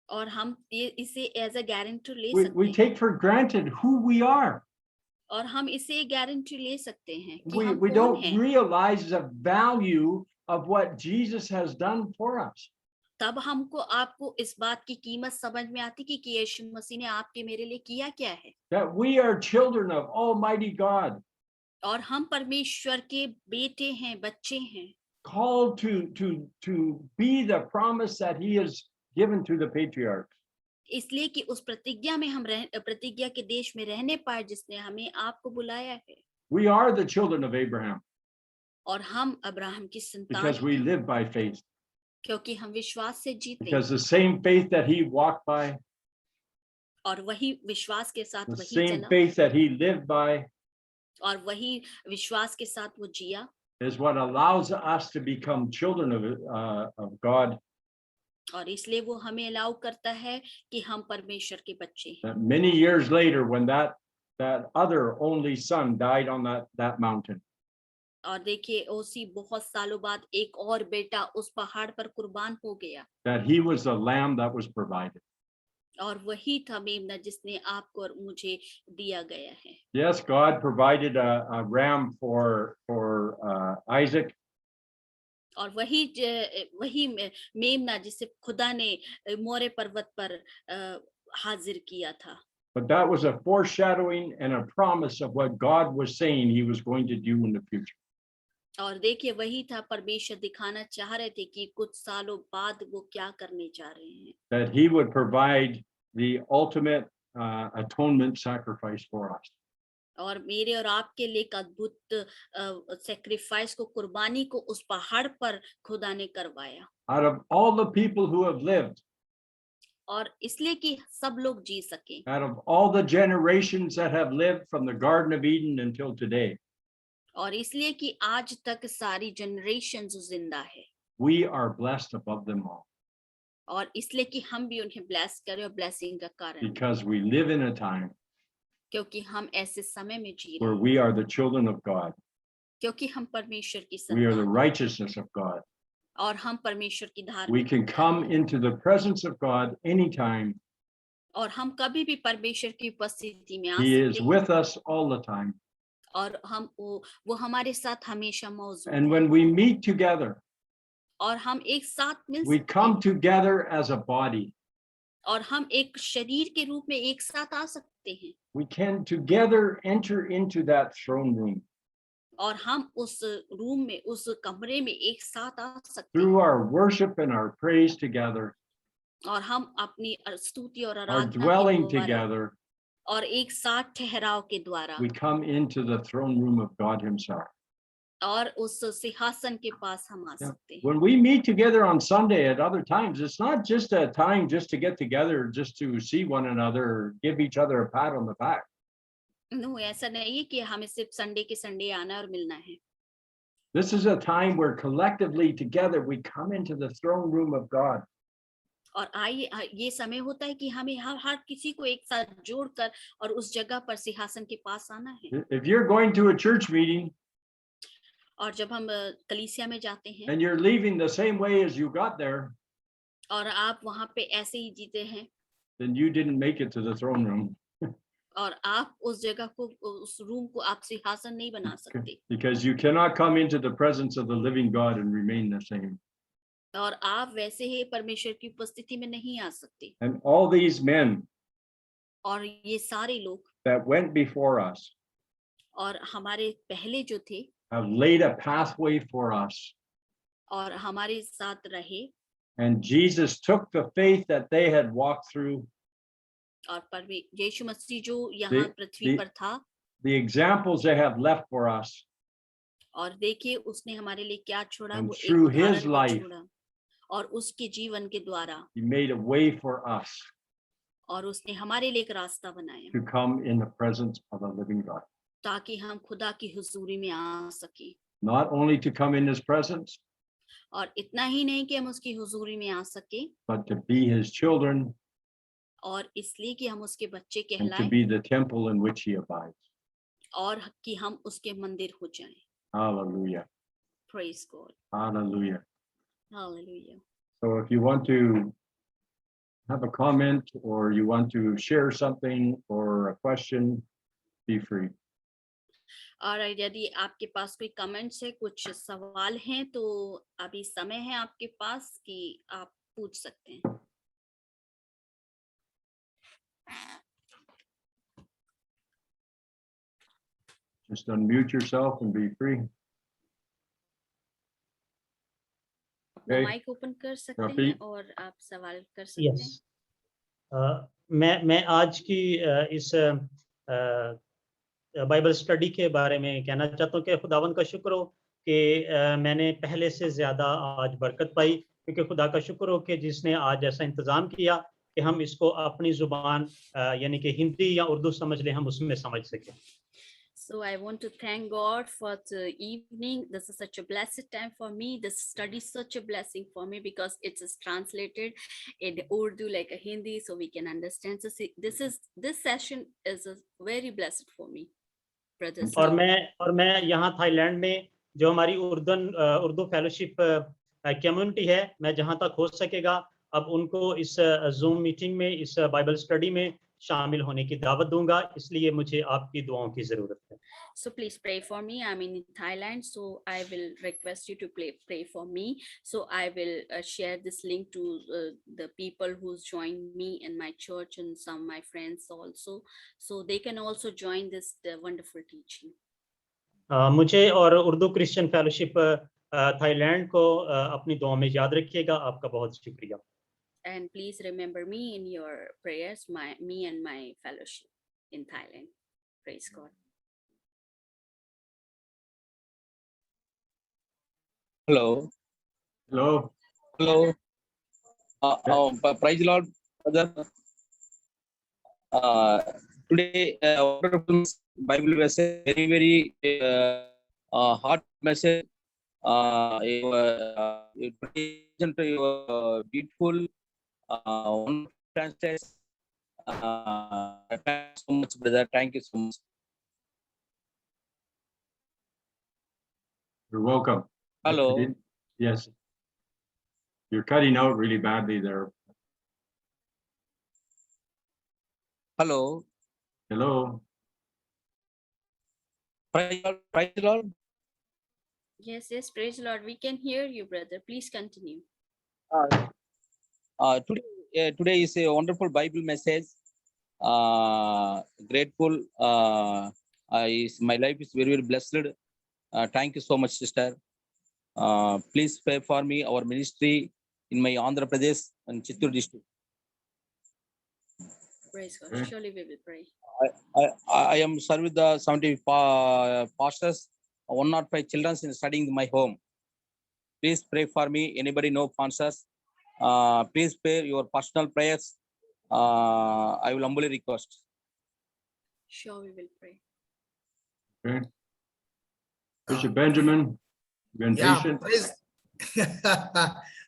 B: और हम ये इसे एज अ गारंटी ले
C: We
B: सकते हैं,
C: take for granted who we are.
B: और हम इसे गारंटी ले सकते हैं कि
C: We
B: हम कौन
C: don't
B: हैं।
C: realize the value of what Jesus has done for us.
B: तब हमको आपको इस बात की कीमत समझ में आती कि यीशु मसीह ने आपके मेरे लिए किया क्या है,
C: That we are children of Almighty God,
B: और हम परमेश्वर के बेटे हैं, बच्चे हैं,
C: called to be the promise that He has given to the patriarchs.
B: इसलिए कि उस प्रतिज्ञा में हम प्रतिज्ञा के देश में रहने पाए जिसने हमें आपको बुलाया है।
C: We are the children of Abraham
B: और हम अब्राहम की संतान
C: because we
B: हैं,
C: live by faith.
B: क्योंकि हम विश्वास से जीते
C: Because
B: हैं,
C: the same faith that He walked by,
B: और वही विश्वास के साथ
C: the
B: वही
C: same
B: चला,
C: faith that He lived by,
B: और वही विश्वास के साथ वो जिया,
C: is what allows us to become children of God.
B: और इसलिए वो हमें अलाउ करता है कि हम परमेश्वर के बच्चे हैं।
C: That many years later, when that other only son died on that mountain,
B: और देखिए उसी बहुत सालों बाद एक और बेटा उस पहाड़ पर कुर्बान हो गया,
C: that he was the lamb that was provided.
B: और वही था मेमना जिसने आपको और मुझे दिया गया है।
C: Yes, God provided a ram for Isaac,
B: और वही मेमना जिसे खुदा ने मोरे पर्वत पर हाजिर किया था,
C: but that was a foreshadowing and a promise of what God was saying He was going to do in the future.
B: और देखिए वही था, परमेश्वर दिखाना चाह रहे थे कि कुछ सालों बाद वो क्या करने जा रहे हैं,
C: That He would provide the ultimate atonement sacrifice for us.
B: और मेरे और आपके लिए एक अद्भुत सैक्रिफाइस को, कुर्बानी को उस पहाड़ पर खुदा ने करवाया।
C: Out of all the people who have lived,
B: और इसलिए कि सब लोग जी सके,
C: out of all the generations that have lived from the Garden of Eden until today,
B: और इसलिए कि आज तक सारी जनरेशन जिंदा है,
C: we are blessed above them all
B: और इसलिए कि हम भी उन्हें ब्लेस करें और ब्लेसिंग का कारण,
C: because we live in a time
B: क्योंकि हम ऐसे समय में जी
C: where
B: रहे हैं,
C: we are the children of God.
B: क्योंकि हम परमेश्वर की
C: We are the
B: संतान,
C: righteousness of God.
B: और हम परमेश्वर की
C: We
B: धार्मिकता
C: can come
B: हैं,
C: into the presence of God anytime.
B: और हम कभी भी परमेश्वर की उपस्थिति में आ
C: He is
B: सकते हैं,
C: with us all the time.
B: और हम वो हमारे साथ हमेशा मौजूद
C: And
B: है,
C: when we meet together,
B: और हम एक साथ मिल
C: we
B: सकते
C: come
B: हैं,
C: together as a body.
B: और हम एक शरीर के रूप में एक साथ आ सकते हैं
C: We can together enter into that throne room
B: और हम उस रूम में उस कमरे में एक साथ आ सकते
C: through
B: हैं
C: our worship and our praise together,
B: और हम अपनी स्तुति और
C: our
B: आराधना के
C: dwelling
B: द्वारा
C: together.
B: और एक साथ ठहराव के द्वारा
C: We come into the throne room of God Himself.
B: और उस सिंहासन के पास हम आ
C: Yeah.
B: सकते हैं
C: When we meet together on Sunday at other times, it's not just a time just to get together, just to see one another, give each other a pat on the back.
B: No ऐसा नहीं है कि हमें सिर्फ Sunday के Sunday आना और मिलना है
C: This is a time where collectively together we come into the throne room of God.
B: और आइए ये समय होता है कि हमें हर किसी को एक साथ जोड़कर और उस जगह पर सिंहासन के पास आना है
C: If you're going to a church meeting
B: और जब हम कलीसिया में जाते हैं
C: and you're leaving the same way as you got there,
B: और आप वहां पे ऐसे ही जीते हैं
C: then you didn't make it to the throne room.
B: और आप उस जगह को उस रूम को आप सिंहासन नहीं बना सकते
C: Because you cannot come into the presence of the living God and remain the same.
B: और आप वैसे ही परमेश्वर की उपस्थिति में नहीं आ सकते
C: And all these men
B: और ये सारे लोग
C: that went before us
B: और हमारे पहले जो थे
C: have laid a pathway for us.
B: और हमारे साथ रहे
C: And Jesus took the faith that they had walked through,
B: और यीशु मसीह जो यहाँ पृथ्वी पर था
C: the examples they have left for us,
B: और देखिए उसने हमारे लिए क्या छोड़ा
C: And
B: वो एक
C: through his
B: उदाहरण को
C: life,
B: छोड़ा और उसके जीवन के द्वारा
C: He made a way for us
B: और उसने हमारे लिए एक रास्ता बनाया
C: to come in the presence of the living God.
B: ताकि हम खुदा की हुजूरी में आ सके
C: Not only to come in His presence,
B: और इतना ही नहीं कि हम उसकी हुजूरी में आ सके
C: but to be His children
B: और इसलिए कि हम उसके बच्चे
C: and to
B: कहलाएं
C: be the temple in which He abides.
B: और कि हम उसके मंदिर हो जाएं
C: Hallelujah.
B: praise God
C: Hallelujah.
B: hallelujah
C: So if you want to have a comment or you want to share something or a question, be free.
B: और यदि आपके पास कोई कमेंट्स है कुछ सवाल हैं तो अभी समय है आपके पास कि आप पूछ सकते हैं
C: Just unmute yourself and be free. Okay.
B: Mike open कर सकते
C: Rafi?
B: हैं और आप सवाल कर सकते हैं
A: यस मैं आज की इस बाइबल स्टडी के बारे में कहना चाहता हूँ कि खुदावन का शुक्र हो कि मैंने पहले से ज़्यादा आज बरकत पाई क्योंकि खुदा का शुक्र हो कि जिसने आज ऐसा इंतज़ाम किया कि हम इसको अपनी ज़ुबान यानी कि हिंदी या उर्दू समझ लें हम उसमें समझ सकें
B: So I want to thank God for the evening. This is such a blessed time for me. This study is such a blessing for me because it is translated in Urdu like a Hindi, so we can understand. So see, this session is very blessed for me, brothers.
A: और मैं यहाँ Thailand में जो हमारी Urdu fellowship community है मैं जहाँ तक हो सकेगा अब उनको इस जूम मीटिंग में इस बाइबल स्टडी में शामिल होने की दावत दूंगा इसलिए मुझे आपकी दुआओं की जरूरत है
B: So please pray for me. I'm in Thailand, so I will request you to pray for me. So I will share this link to the people who's joined me in my church and some of my friends also, so they can also join this wonderful teaching.
A: मुझे और Urdu Christian fellowship Thailand को अपनी दुआ में याद रखिएगा आपका बहुत शुक्रिया
B: And please remember me in your prayers, me and my fellowship in Thailand. Praise God.
D: Hello.
C: Hello.
D: Hello. Praise the Lord, brother. Today, wonderful Bible message, very hot message. You present your beautiful one translation. Thank you so much, brother. Thank you so much.
C: You're welcome.
D: Hello.
C: Yes. You're cutting out really badly there.
D: Hello.
C: Hello.
D: Praise the Lord.
B: Yes, praise the Lord. We can hear you, brother. Please continue.
D: Today today is a wonderful Bible message. Grateful. My life is very, very blessed. Thank you so much, sister. Please pray for me, our ministry in my Andhra Pradesh and Chittoor district.
B: Praise God.
C: Okay.
B: Surely we will pray.
D: I am serving the 70 pastors, 105 children studying in my home. Please pray for me. Anybody know pastors? Please pray your personal prayers. I will humbly request.
B: Sure, we will pray.
C: Okay. Bishop Benjamin, you've been
E: Yeah,
C: patient.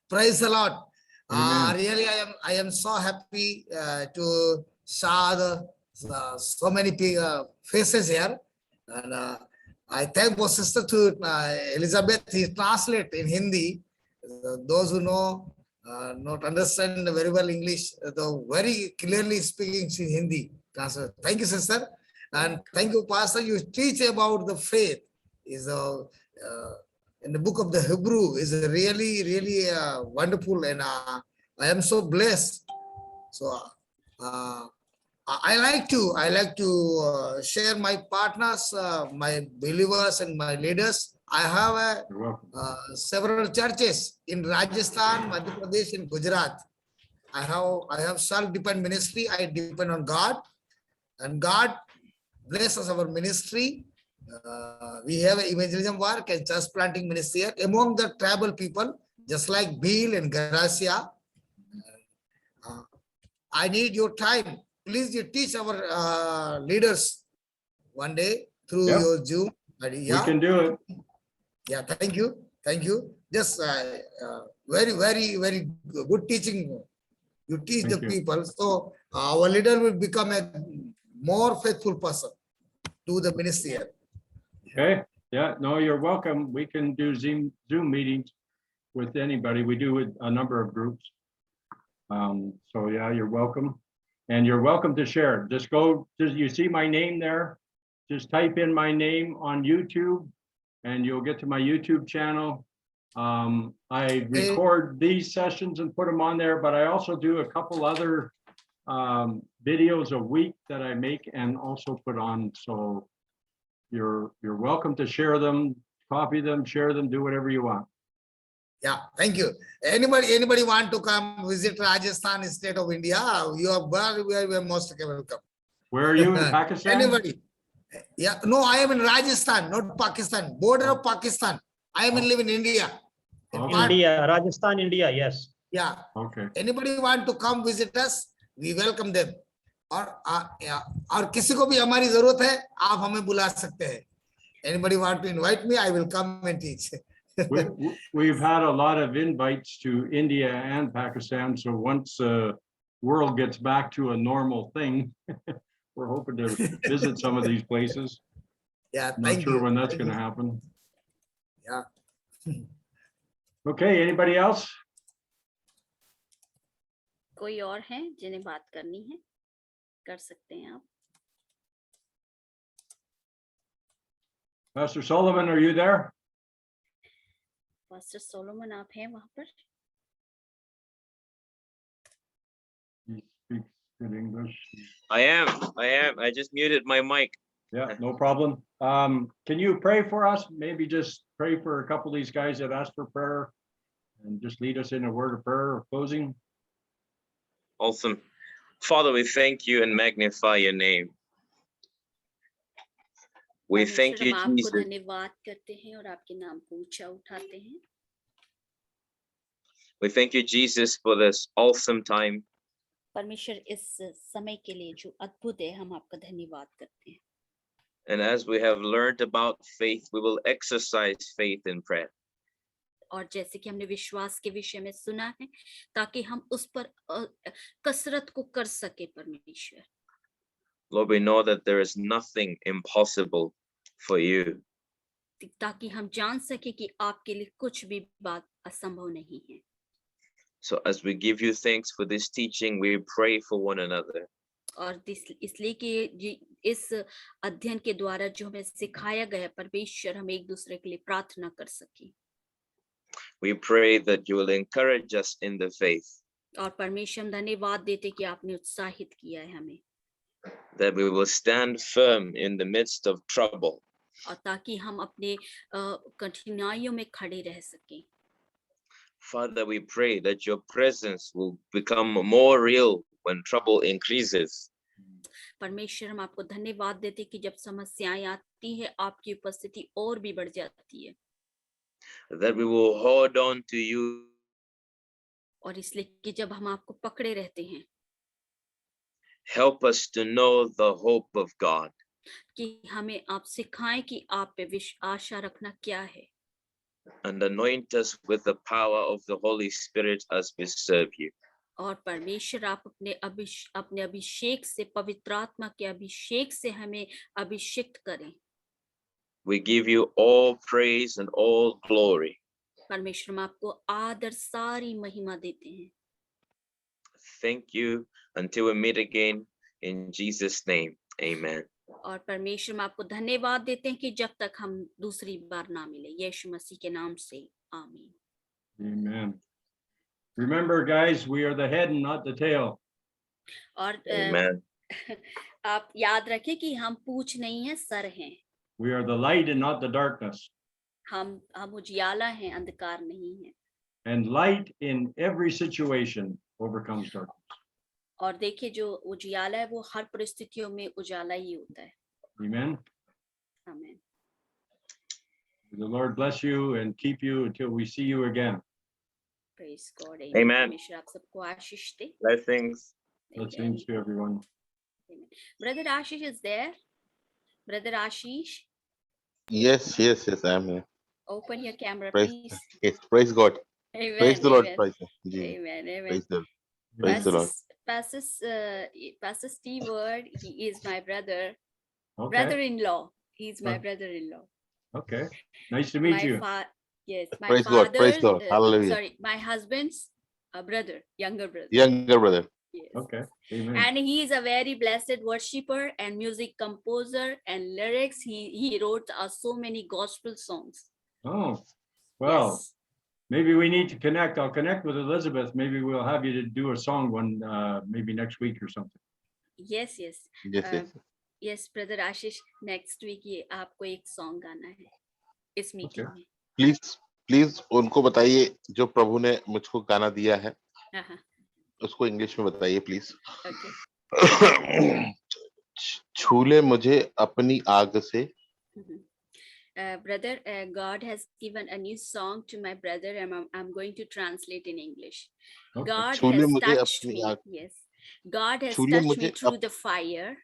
E: praise the Lord.
C: Amen.
E: Really, I am so happy to saw so many faces here, and I thank my sister to Elizabeth. He translate in Hindi. Those who know not understand very well English, though very clearly speaking in Hindi. Translate. Thank you, sister, and thank you, Pastor. You teach about the faith is in the book of the Hebrew is really, really wonderful, and I am so blessed. So I like to share my partners, my believers, and my leaders. I have
C: You're welcome.
E: several churches in Rajasthan, Madhya Pradesh, and Gujarat. I have self-dependent ministry. I depend on God, and God blesses our ministry. We have an evangelism work and church planting ministry here among the tribal people, just like Bill and Gracia. I need your time. Please, you teach our leaders one day through
C: Yep.
E: your Zoom.
C: We can do it.
E: Yeah, thank you. Thank you. Just very, very, very good teaching. You teach
C: Thank
E: the
C: you.
E: people. So our leader will become a more faithful person to the ministry here.
C: Okay. Yeah, no, you're welcome. We can do Zoom meetings with anybody. We do with a number of groups. So yeah, you're welcome. And you're welcome to share. Just you see my name there? Just type in my name on YouTube and you'll get to my YouTube channel. I record these sessions and put them on there, but I also do a couple other videos a week that I make and also put on. So you're welcome to share them, copy them, share them, do whatever you want.
E: Yeah, thank you. Anybody want to come visit Rajasthan, state of India? You are very most welcome.
C: Where are you in Pakistan?
E: Anybody? Yeah, no, I am in Rajasthan, not Pakistan. Border of Pakistan. I am in live in India.
C: Okay.
A: India, Rajasthan, India, yes.
E: Yeah.
C: Okay.
E: Anybody want to come visit us? We welcome them. और किसी को भी हमारी जरूरत है, आप हमें बुला सकते हैं. Anybody want to invite me? I will come and teach.
C: We've had a lot of invites to India and Pakistan. So once the world gets back to a normal thing, we're hoping to visit some of these places.
E: Yeah,
C: Not
E: thank
C: sure
E: you.
C: when that's
E: Thank
C: going to
E: you.
C: happen.
E: Yeah.
C: Okay, anybody else?
B: कोई और है जिन्हें बात करनी है, कर सकते हैं आप.
C: Pastor Solomon, are you there?
B: Pastor Solomon, आप हैं वहाँ पर?
C: He speaks good English.
F: I am. I just muted my mic.
C: Yeah, no problem. Can you pray for us? Maybe just pray for a couple of these guys that asked for prayer and just lead us in a word of prayer or closing.
F: Awesome. Father, we thank you and magnify your name. We thank
B: परमेश्वर,
F: you,
B: हम आपको
F: Jesus.
B: धन्यवाद करते हैं और आपके नाम को ऊंचा उठाते हैं.
F: We thank you, Jesus, for this awesome time.
B: परमेश्वर, इस समय के लिए जो अद्भुत है, हम आपका धन्यवाद करते हैं.
F: And as we have learned about faith, we will exercise faith in prayer.
B: और जैसे कि हमने विश्वास के विषय में सुना है, ताकि हम उस पर कसरत को कर सके. परमेश्वर,
F: Lord, we know that there is nothing impossible for you.
B: ताकि हम जान सके कि आपके लिए कुछ भी बात असंभव नहीं है.
F: So as we give you thanks for this teaching, we pray for one another.
B: और इसलिए कि इस अध्ययन के द्वारा जो हमें सिखाया गया, परमेश्वर, हम एक दूसरे के लिए प्रार्थना कर सके.
F: We pray that you will encourage us in the faith.
B: और परमेश्वर हम धन्यवाद देते कि आपने उत्साहित किया है हमें,
F: that we will stand firm in the midst of trouble.
B: और ताकि हम अपने कठिनाइयों में खड़े रह सकें।
F: Father, we pray that your presence will become more real when trouble increases.
B: परमेश्वर हम आपको धन्यवाद देते कि जब समस्याएं आती है आपकी उपस्थिति और भी बढ़ जाती है,
F: That we will hold on to you
B: और इसलिए कि जब हम आपको पकड़े रहते हैं,
F: help us to know the hope of God.
B: कि हमें आप सिखाएं कि आप पे आशा रखना क्या है,
F: And anoint us with the power of the Holy Spirit as we serve you.
B: और परमेश्वर आप अपने अभिषेक से, पवित्र आत्मा के अभिषेक से हमें अभिषेक करें।
F: We give you all praise and all glory.
B: परमेश्वर हम आपको आदर सारी महिमा देते हैं।
F: Thank you until we meet again in Jesus' name. Amen.
B: और परमेश्वर हम आपको धन्यवाद देते हैं कि जब तक हम दूसरी बार ना मिले, यीशु मसीह के नाम से आमीन।
C: Amen. Remember, guys, we are the head and not the tail.
B: और
F: Amen.
B: आप याद रखें कि हम पूंछ नहीं है, सर हैं।
C: We are the light and not the darkness.
B: हम उजियाला हैं, अंधकार नहीं है।
C: And light in every situation overcomes darkness.
B: और देखिए जो उजियाला है वो हर परिस्थितियों में उजाला ही होता है।
C: Amen.
B: आमीन।
C: The Lord bless you and keep you until we see you again.
B: Praise God.
F: Amen.
B: परमेश्वर आप सबको आशीष दे।
F: Blessings.
C: Blessings to everyone.
B: Amen. Brother Ashish is there. Brother Ashish,
G: Yes, I am here.
B: open your camera,
G: Praise,
B: please.
G: yes, praise God.
B: Amen.
G: Praise the Lord.
B: Amen.
G: Praise the Lord.
B: Amen. Amen.
G: Praise the Lord. Praise the Lord.
B: Pastor Steve Word, he is my brother,
C: Okay.
B: brother-in-law. He's my
C: Uh,
B: brother-in-law.
C: Okay. Nice to meet you.
B: Yes, my
G: Praise God. Praise
B: father's,
G: the Lord. Hallelujah.
B: sorry, my husband's brother, younger brother.
G: Younger brother.
B: Yes.
C: Okay. Amen.
B: And he is a very blessed worshiper and music composer and lyrics. He wrote so many gospel songs.
C: Oh, well,
B: Yes.
C: maybe we need to connect. I'll connect with Elizabeth. Maybe we'll have you to do a song maybe next week or something.
B: Yes, yes.
G: Yes.
B: Yes, brother Ashish, next week ये आपको एक song गाना है इस meeting में।
G: Please उनको बताइए जो प्रभु ने मुझको गाना दिया है,
B: हाँ,
G: उसको इंग्लिश में बताइए प्लीज।
B: okay.
G: छूले मुझे अपनी आग से।
B: Brother, God has given a new song to my brother, and I'm going to translate in English.
C: Okay.
B: God
G: छूले
B: has
G: मुझे
B: touched
G: अपनी
B: me.
G: आग,
B: Yes, God has
G: छूले
B: touched me
G: मुझे
B: through the fire.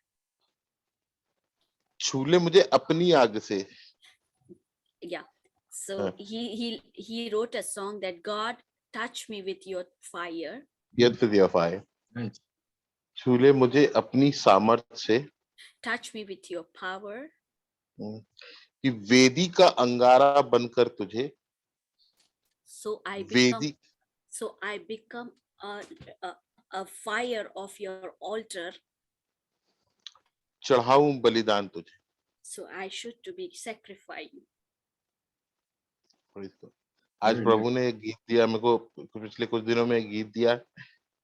G: छूले मुझे अपनी आग से।
B: Yeah. So he wrote a song that God touch me with your fire.
G: Yes, with your fire.
C: Nice.
G: छूले मुझे अपनी सामर्थ से।
B: Touch me with your power.
G: कि वेदी का अंगारा बनकर तुझे।
B: So I become a fire of your altar.
G: चढ़ाऊं बलिदान तुझे।
B: So I should to be sacrificed.
G: आज प्रभु ने एक गीत दिया मेरे को, पिछले कुछ दिनों में एक गीत दिया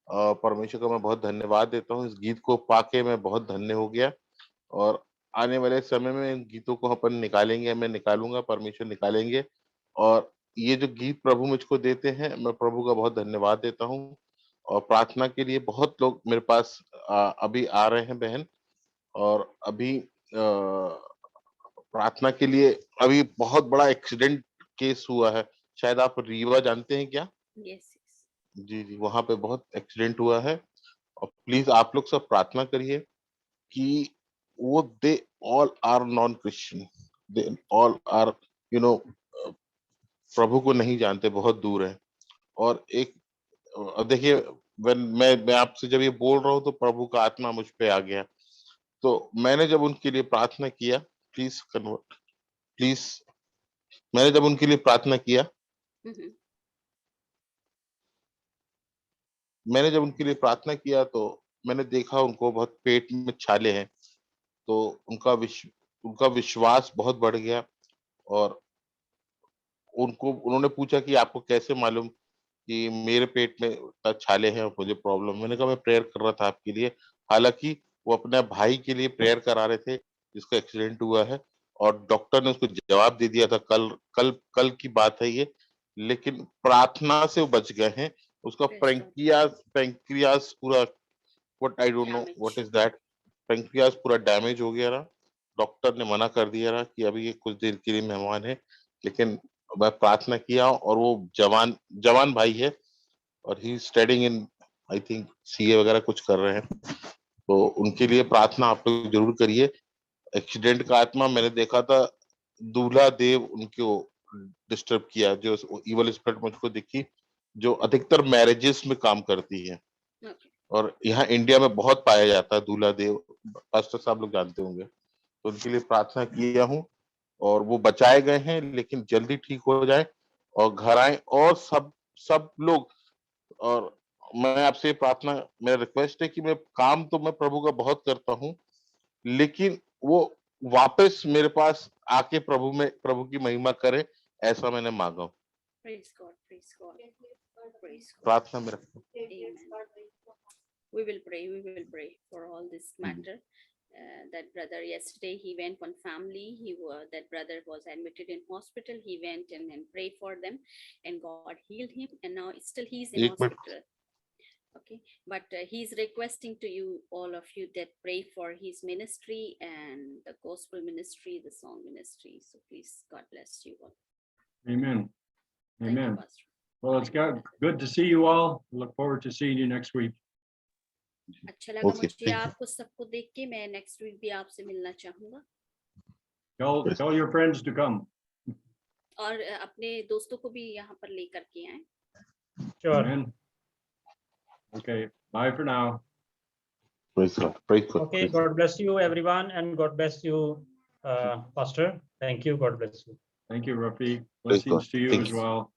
G: और परमेश्वर का मैं बहुत धन्यवाद देता हूँ। इस गीत को पाके मैं बहुत धन्य हो गया और आने वाले समय में इन गीतों को अपन निकालेंगे, मैं निकालूंगा, परमेश्वर निकालेंगे। और ये जो गीत प्रभु मुझको देते हैं, मैं प्रभु का बहुत धन्यवाद देता हूँ। और प्रार्थना के लिए बहुत लोग मेरे पास अभी आ रहे हैं बहन, और अभी प्रार्थना के लिए अभी बहुत बड़ा एक्सीडेंट केस हुआ है। शायद आप रीवा जानते हैं क्या?
B: Yes.
G: जी, वहां पे बहुत एक्सीडेंट हुआ है। और प्लीज आप लोग सब प्रार्थना करिए कि वो they all are non Christian, they all are प्रभु को नहीं जानते, बहुत दूर है। और एक देखिए, मैं आपसे जब ये बोल रहा हूँ तो प्रभु का आत्मा मुझ पे आ गया। तो मैंने जब उनके लिए प्रार्थना किया, मैंने जब उनके लिए प्रार्थना किया, तो मैंने देखा उनको बहुत पेट में छाले हैं। तो उनका विश्वास बहुत बढ़ गया और उन्होंने पूछा कि आपको कैसे मालूम? कि मेरे पेट में छाले हैं, मुझे प्रॉब्लम। मैंने कहा मैं प्रेयर कर रहा था आपके लिए, हालांकि वो अपने भाई के लिए प्रेयर करा रहे थे जिसका एक्सीडेंट हुआ है, और डॉक्टर ने उसको जवाब दे दिया था, कल की बात है ये, लेकिन प्रार्थना से वो बच गए हैं। उसका
B: Praise God.
G: पैंक्रियास पूरा, what I don't know what is that, pancreas पूरा डैमेज हो गया रहा। डॉक्टर ने मना कर दिया रहा कि अभी ये कुछ देर के लिए मेहमान है, लेकिन मैं प्रार्थना किया, और वो जवान भाई है, और he studying in, I think CA वगैरह कुछ कर रहे हैं, तो उनके लिए प्रार्थना आप लोग जरूर करिए। एक्सीडेंट का आत्मा मैंने देखा था, दूल्हा देव उनको डिस्टर्ब किया, जो इवल स्पिरिट मुझको दिखी, जो अधिकतर मैरिजेस में काम करती है,
B: Okay.
G: और यहाँ इंडिया में बहुत पाया जाता है दूल्हा देव, पास्टर साहब लोग जानते होंगे, तो उनके लिए प्रार्थना किया हूँ, और वो बचाए गए हैं, लेकिन जल्दी ठीक हो जाए और घर आए, और सब लोग। और मैं आपसे प्रार्थना, मेरा रिक्वेस्ट है कि मैं काम तो मैं प्रभु का बहुत करता हूँ, लेकिन वो वापस मेरे पास आके प्रभु की महिमा करे, ऐसा मैंने मांगा हूँ।
B: Praise God. Praise God. Praise God.
G: प्रार्थना में रखो।
B: Amen. We will pray. We will pray for all this matter. That brother yesterday he went on family. That brother was admitted in hospital. He went and prayed for them, and God healed him. And now still he's in
G: एक minute,
B: hospital. Okay, but he's requesting to you, all of you, that pray for his ministry and the gospel ministry, the song ministry. So please, God bless you all.
C: Amen.
B: Thank you,
C: Amen.
B: Pastor.
C: Well, it's good to see you all. Look forward to seeing you next week.
B: अच्छा लगा
G: Okay,
B: मुझे
G: thank you.
B: आपको सबको देख के। मैं next week भी आपसे मिलना चाहूंगा,
C: Tell your friends to come.
B: और अपने दोस्तों को भी यहाँ पर लेकर के आए।
A: Sure.
C: Amen. Okay, bye for now.
G: Praise God. Praise God.
A: Okay,
G: Praise God.
A: God bless you everyone, and God bless you, Pastor. Thank you. God bless you.
C: Thank you, Rafi.
G: Praise God.
C: Blessings to you
G: Thank
C: as
G: you.
C: well.